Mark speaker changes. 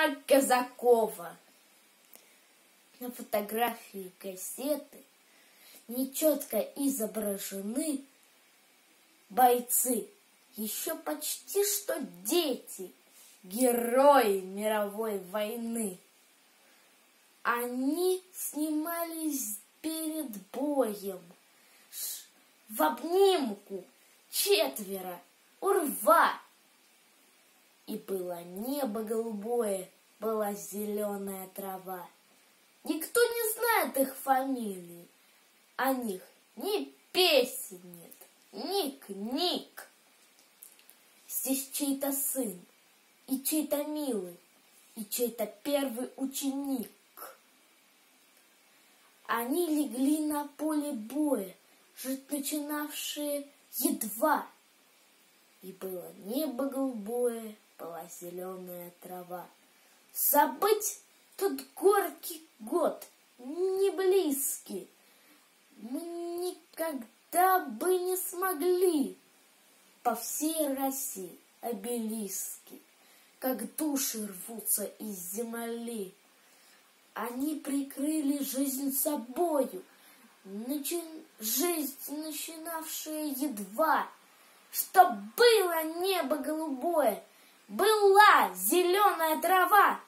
Speaker 1: Ивана Казакова. На фотографии кассеты нечетко изображены бойцы, еще почти что дети, герои мировой войны. Они снимались перед боем, в обнимку, четверо, у рва. И было небо голубое, была зеленая трава. Никто не знает их фамилии, о них ни песен нет, ни книг. Здесь чей-то сын, и чей-то милый, и чей-то первый ученик. Они легли на поле боя, жить начинавшие едва. И было небо голубое, была зеленая трава. Забыть тот горький год, не близкий, мы никогда бы не смогли. По всей России обелиски, как души рвутся из земли. Они прикрыли жизнь собою, жизнь, начинавшая едва. Чтоб было небо голубое, была зеленая трава.